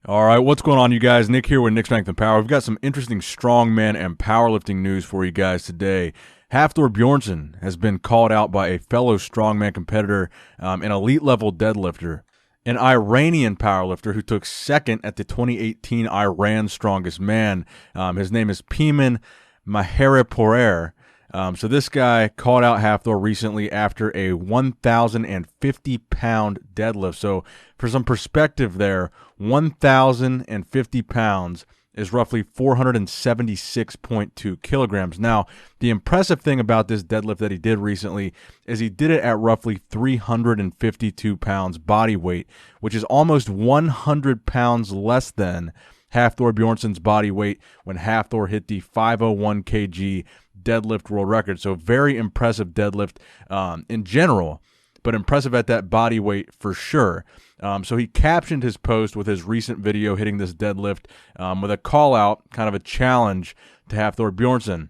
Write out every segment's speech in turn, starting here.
All right, what's going on, you guys? Nick here with Nick Strength and Power. We've got some interesting strongman and powerlifting news for you guys today. Hafthor Bjornsson has been called out by a fellow strongman competitor, an elite-level deadlifter, an Iranian powerlifter who took second at the 2018 Iran Strongest Man. His name is Peyman Maharipour. So this guy called out Hafthor recently after a 1,050-pound deadlift. So for some perspective there, 1,050 pounds is roughly 476.2 kilograms. Now, the impressive thing about this deadlift that he did recently is he did it at roughly 352 pounds body weight, which is almost 100 pounds less than Hafthor Bjornsson's body weight when Hafthor hit the 501 kg deadlift world record. So very impressive deadlift in general, but impressive at that body weight for sure. So he captioned his post with his recent video hitting this deadlift with a call out, kind of a challenge to Hafthor Bjornsson.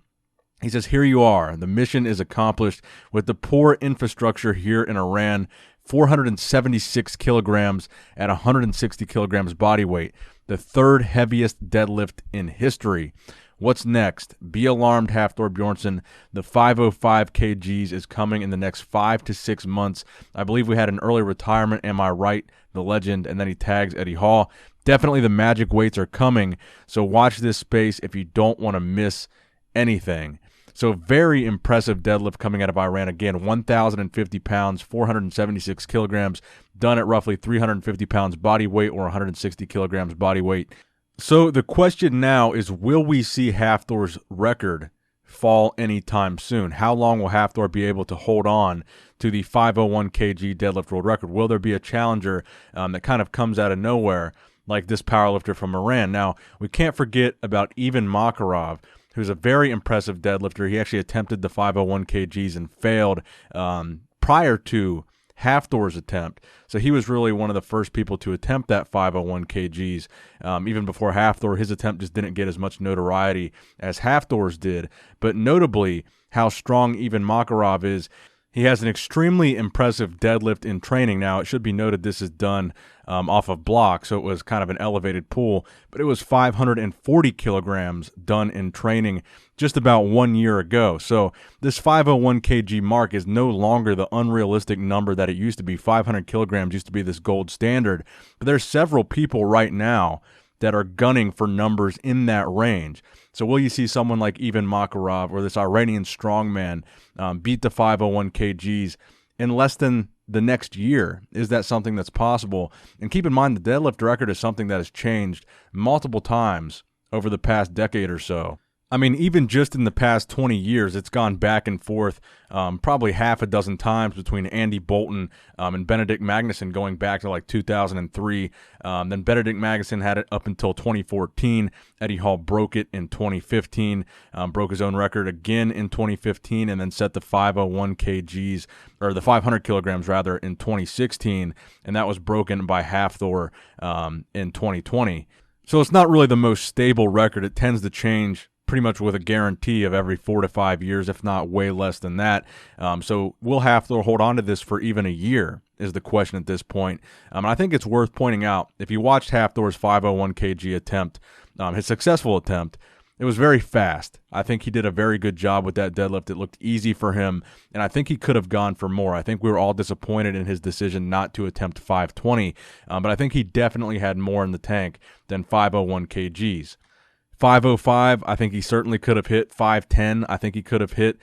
He says, "Here you are. The mission is accomplished with the poor infrastructure here in Iran. 476 kilograms at 160 kilograms body weight, the third heaviest deadlift in history. What's next? Be alarmed, Hafthor Bjornsson. The 505 kgs is coming in the next 5 to 6 months. I believe we had an early retirement. Am I right? The legend." And then he tags Eddie Hall. Definitely the magic weights are coming, so watch this space if you don't want to miss anything. So very impressive deadlift coming out of Iran. Again, 1,050 pounds, 476 kilograms, done at roughly 350 pounds body weight or 160 kilograms body weight. So the question now is, will we see Hafthor's record fall anytime soon? How long will Hafthor be able to hold on to the 501 kg deadlift world record? Will there be a challenger that kind of comes out of nowhere like this powerlifter from Iran? Now, we can't forget about Ivan Makarov, who's a very impressive deadlifter. He actually attempted the 501 kgs and failed prior to Hafthor's attempt. So he was really one of the first people to attempt that 501 kgs. Even before Hafthor, his attempt just didn't get as much notoriety as Hafthor's did. But notably, how strong even Makarov is, he has an extremely impressive deadlift in training. Now, it should be noted this is done off of block, so it was kind of an elevated pull, but it was 540 kilograms done in training just about 1 year ago. So this 501 kg mark is no longer the unrealistic number that it used to be. 500 kilograms used to be this gold standard, but there's several people right now that are gunning for numbers in that range. So will you see someone like Ivan Makarov or this Iranian strongman beat the 501 kgs in less than the next year? Is that something that's possible? And keep in mind, the deadlift record is something that has changed multiple times over the past decade or so. I mean, even just in the past 20 years, it's gone back and forth probably half a dozen times between Andy Bolton and Benedict Magnusson going back to like 2003. Then Benedict Magnusson had it up until 2014. Eddie Hall broke it in 2015, broke his own record again in 2015, and then set the 501 kgs, or the 500 kilograms rather, in 2016, and that was broken by Hafthor in 2020. So it's not really the most stable record. It tends to change pretty much with a guarantee of every 4 to 5 years, if not way less than that. So will Hafthor hold on to this for even a year is the question at this point. And I think it's worth pointing out, if you watched Hafthor's 501 kg attempt, his successful attempt, it was very fast. I think he did a very good job with that deadlift. It looked easy for him, and I think he could have gone for more. I think we were all disappointed in his decision not to attempt 520, but I think he definitely had more in the tank than 501 kgs. 505, I think he certainly could have hit. 510, I think he could have hit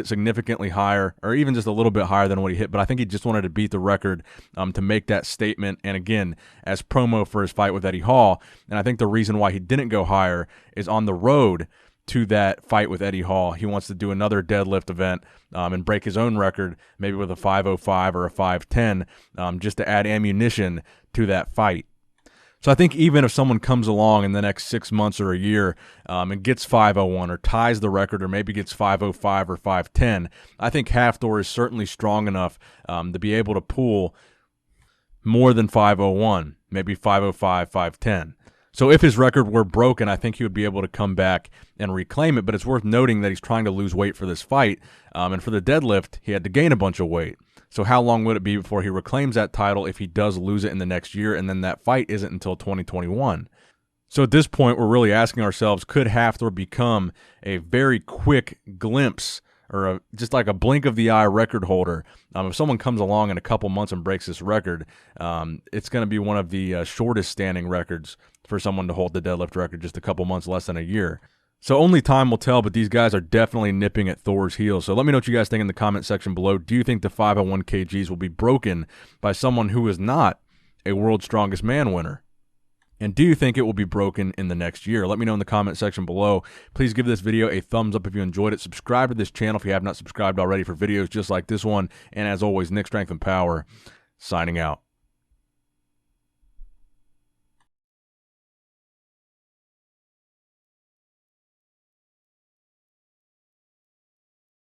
significantly higher, or even just a little bit higher than what he hit, but I think he just wanted to beat the record to make that statement, and again, as promo for his fight with Eddie Hall. And I think the reason why he didn't go higher is on the road to that fight with Eddie Hall, he wants to do another deadlift event and break his own record, maybe with a 505 or a 510, just to add ammunition to that fight. So I think even if someone comes along in the next 6 months or a year and gets 501 or ties the record or maybe gets 505 or 510, I think Hafthor is certainly strong enough to be able to pull more than 501, maybe 505, 510. So if his record were broken, I think he would be able to come back and reclaim it. But it's worth noting that he's trying to lose weight for this fight. And for the deadlift, he had to gain a bunch of weight. So how long would it be before he reclaims that title if he does lose it in the next year? And then that fight isn't until 2021. So at this point, we're really asking ourselves, could Hafthor become a very quick glimpse or just like a blink of the eye record holder? If someone comes along in a couple months and breaks this record, it's going to be one of the shortest standing records for someone to hold the deadlift record, just a couple months, less than a year. So only time will tell, but these guys are definitely nipping at Thor's heels. So let me know what you guys think in the comment section below. Do you think the 501 kgs will be broken by someone who is not a World's Strongest Man winner? And do you think it will be broken in the next year? Let me know in the comment section below. Please give this video a thumbs up if you enjoyed it. Subscribe to this channel if you have not subscribed already for videos just like this one. And as always, Nick Strength and Power, signing out.